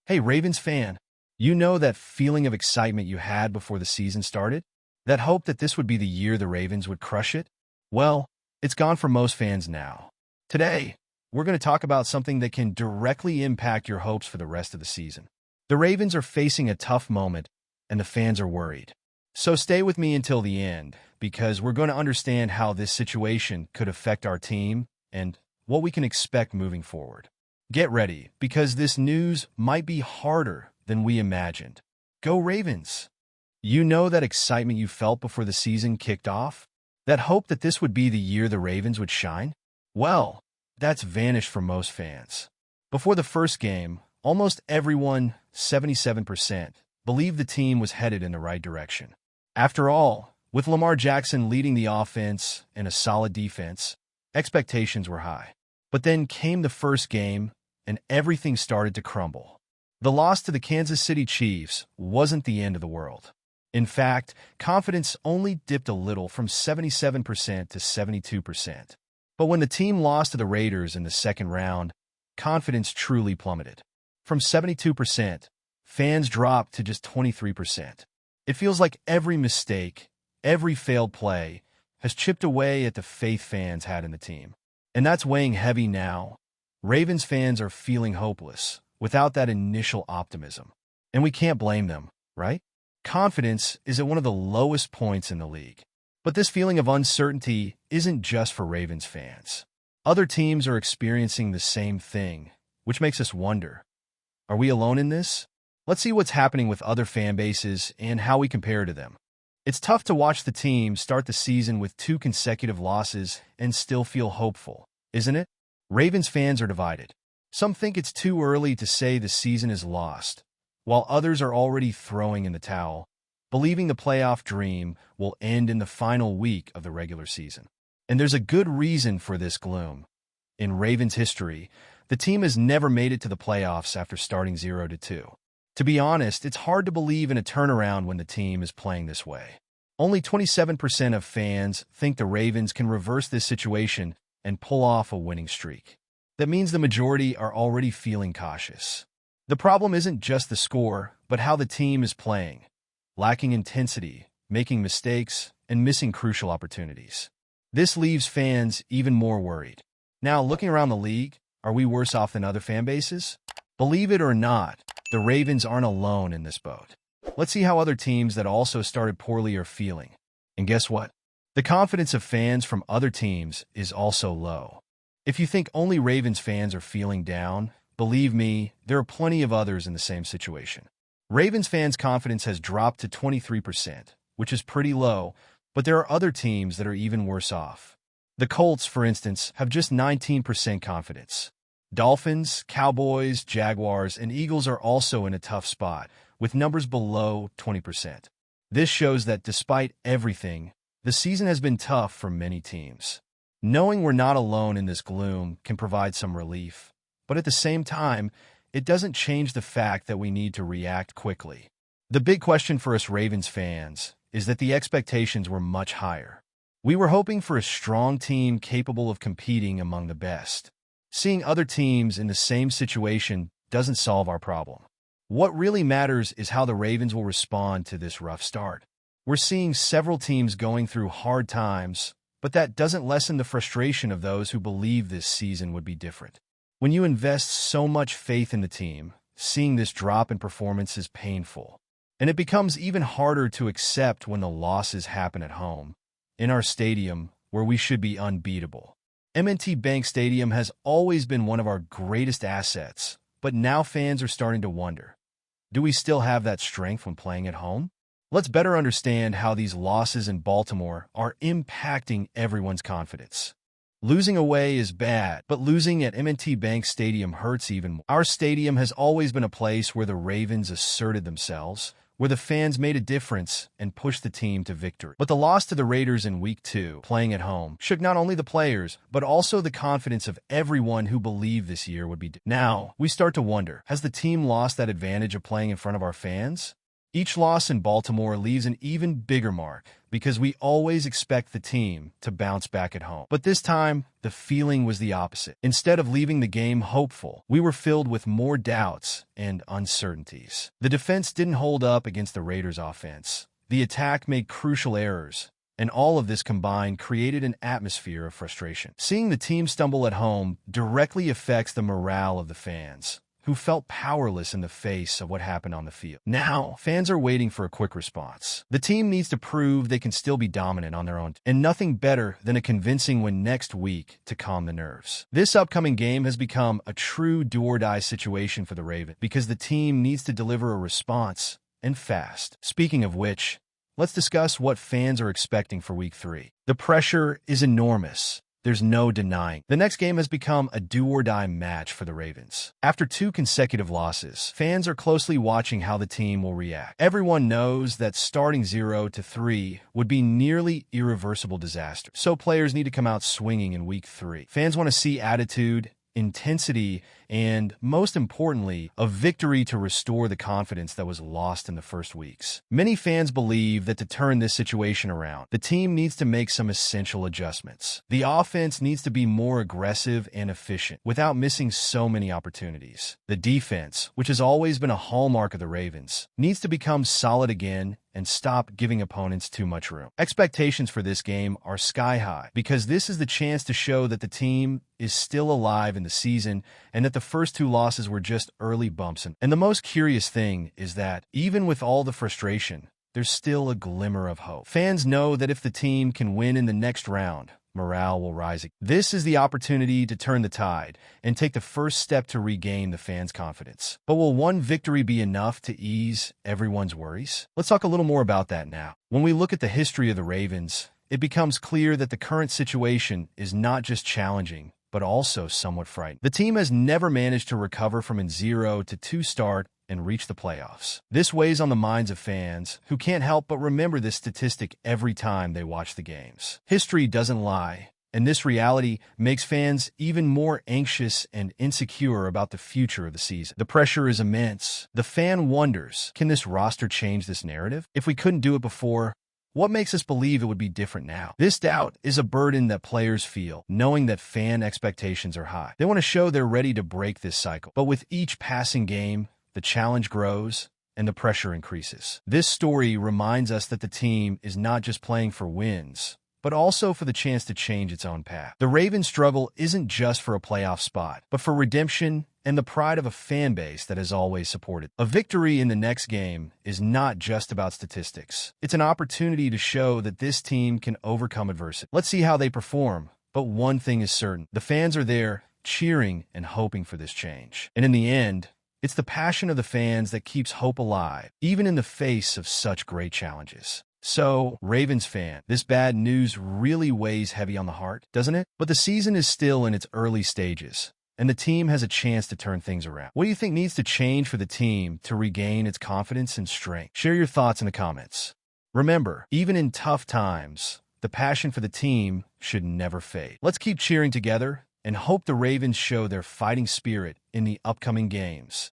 Hey, Ravens fan, you know that feeling of excitement you had before the season started? That hope that this would be the year the Ravens would crush it? Well, it's gone for most fans now. Today, we're going to talk about something that can directly impact your hopes for the rest of the season. The Ravens are facing a tough moment, and the fans are worried. So stay with me until the end, because we're going to understand how this situation could affect our team and what we can expect moving forward. Get ready, because this news might be harder than we imagined. Go Ravens! You know that excitement you felt before the season kicked off? That hope that this would be the year the Ravens would shine? Well, that's vanished for most fans. Before the first game, almost everyone, 77%, believed the team was headed in the right direction. After all, with Lamar Jackson leading the offense and a solid defense, expectations were high. But then came the first game, and everything started to crumble. The loss to the Kansas City Chiefs wasn't the end of the world. In fact, confidence only dipped a little from 77% to 72%. But when the team lost to the Raiders in the second round, confidence truly plummeted. From 72%, fans dropped to just 23%. It feels like every mistake, every failed play, has chipped away at the faith fans had in the team. And that's weighing heavy now. Ravens fans are feeling hopeless, without that initial optimism. And we can't blame them, right? Confidence is at one of the lowest points in the league. But this feeling of uncertainty isn't just for Ravens fans. Other teams are experiencing the same thing, which makes us wonder, are we alone in this? Let's see what's happening with other fan bases and how we compare to them. It's tough to watch the team start the season with 2 consecutive losses and still feel hopeful, isn't it? Ravens fans are divided. Some think it's too early to say the season is lost, while others are already throwing in the towel, believing the playoff dream will end in the final week of the regular season. And there's a good reason for this gloom. In Ravens history, the team has never made it to the playoffs after starting 0-2. To be honest, it's hard to believe in a turnaround when the team is playing this way. Only 27% of fans think the Ravens can reverse this situation and pull off a winning streak. That means the majority are already feeling cautious. The problem isn't just the score, but how the team is playing, lacking intensity, making mistakes, and missing crucial opportunities. This leaves fans even more worried. Now, looking around the league, are we worse off than other fan bases? Believe it or not, the Ravens aren't alone in this boat. Let's see how other teams that also started poorly are feeling. And guess what? The confidence of fans from other teams is also low. If you think only Ravens fans are feeling down, believe me, there are plenty of others in the same situation. Ravens fans' confidence has dropped to 23%, which is pretty low, but there are other teams that are even worse off. The Colts, for instance, have just 19% confidence. Dolphins, Cowboys, Jaguars, and Eagles are also in a tough spot, with numbers below 20%. This shows that despite everything, the season has been tough for many teams. Knowing we're not alone in this gloom can provide some relief, but at the same time, it doesn't change the fact that we need to react quickly. The big question for us Ravens fans is that the expectations were much higher. We were hoping for a strong team capable of competing among the best. Seeing other teams in the same situation doesn't solve our problem. What really matters is how the Ravens will respond to this rough start. We're seeing several teams going through hard times, but that doesn't lessen the frustration of those who believe this season would be different. When you invest so much faith in the team, seeing this drop in performance is painful. And it becomes even harder to accept when the losses happen at home, in our stadium, where we should be unbeatable. M&T Bank Stadium has always been one of our greatest assets, but now fans are starting to wonder, do we still have that strength when playing at home? Let's better understand how these losses in Baltimore are impacting everyone's confidence. Losing away is bad, but losing at M&T Bank Stadium hurts even more. Our stadium has always been a place where the Ravens asserted themselves, where the fans made a difference and pushed the team to victory. But the loss to the Raiders in Week 2, playing at home, shook not only the players, but also the confidence of everyone who believed this year would be different. Now, we start to wonder, has the team lost that advantage of playing in front of our fans? Each loss in Baltimore leaves an even bigger mark because we always expect the team to bounce back at home. But this time, the feeling was the opposite. Instead of leaving the game hopeful, we were filled with more doubts and uncertainties. The defense didn't hold up against the Raiders' offense. The attack made crucial errors, and all of this combined created an atmosphere of frustration. Seeing the team stumble at home directly affects the morale of the fans, who felt powerless in the face of what happened on the field. Now, fans are waiting for a quick response. The team needs to prove they can still be dominant on their own, and nothing better than a convincing win next week to calm the nerves. This upcoming game has become a true do-or-die situation for the Ravens because the team needs to deliver a response, and fast. Speaking of which, let's discuss what fans are expecting for Week 3. The pressure is enormous. There's no denying. The next game has become a do-or-die match for the Ravens. After 2 consecutive losses, fans are closely watching how the team will react. Everyone knows that starting 0-3 would be nearly irreversible disaster, so players need to come out swinging in Week 3. Fans want to see attitude, intensity, and, most importantly, a victory to restore the confidence that was lost in the first weeks. Many fans believe that to turn this situation around, the team needs to make some essential adjustments. The offense needs to be more aggressive and efficient without missing so many opportunities. The defense, which has always been a hallmark of the Ravens, needs to become solid again and stop giving opponents too much room. Expectations for this game are sky high because this is the chance to show that the team is still alive in the season and that the first 2 losses were just early bumps. And the most curious thing is that, even with all the frustration, there's still a glimmer of hope. Fans know that if the team can win in the next round, morale will rise. This is the opportunity to turn the tide and take the first step to regain the fans' confidence. But will one victory be enough to ease everyone's worries? Let's talk a little more about that now. When we look at the history of the Ravens, it becomes clear that the current situation is not just challenging, but also somewhat frightening. The team has never managed to recover from a 0-2 start and reach the playoffs. This weighs on the minds of fans, who can't help but remember this statistic every time they watch the games. History doesn't lie, and this reality makes fans even more anxious and insecure about the future of the season. The pressure is immense. The fan wonders, can this roster change this narrative? If we couldn't do it before, what makes us believe it would be different now? This doubt is a burden that players feel, knowing that fan expectations are high. They want to show they're ready to break this cycle. But with each passing game, the challenge grows and the pressure increases. This story reminds us that the team is not just playing for wins, but also for the chance to change its own path. The Ravens' struggle isn't just for a playoff spot, but for redemption and the pride of a fan base that has always supported. A victory in the next game is not just about statistics. It's an opportunity to show that this team can overcome adversity. Let's see how they perform, but one thing is certain. The fans are there, cheering and hoping for this change. And in the end, it's the passion of the fans that keeps hope alive, even in the face of such great challenges. So, Ravens fan, this bad news really weighs heavy on the heart, doesn't it? But the season is still in its early stages, and the team has a chance to turn things around. What do you think needs to change for the team to regain its confidence and strength? Share your thoughts in the comments. Remember, even in tough times, the passion for the team should never fade. Let's keep cheering together and hope the Ravens show their fighting spirit in the upcoming games.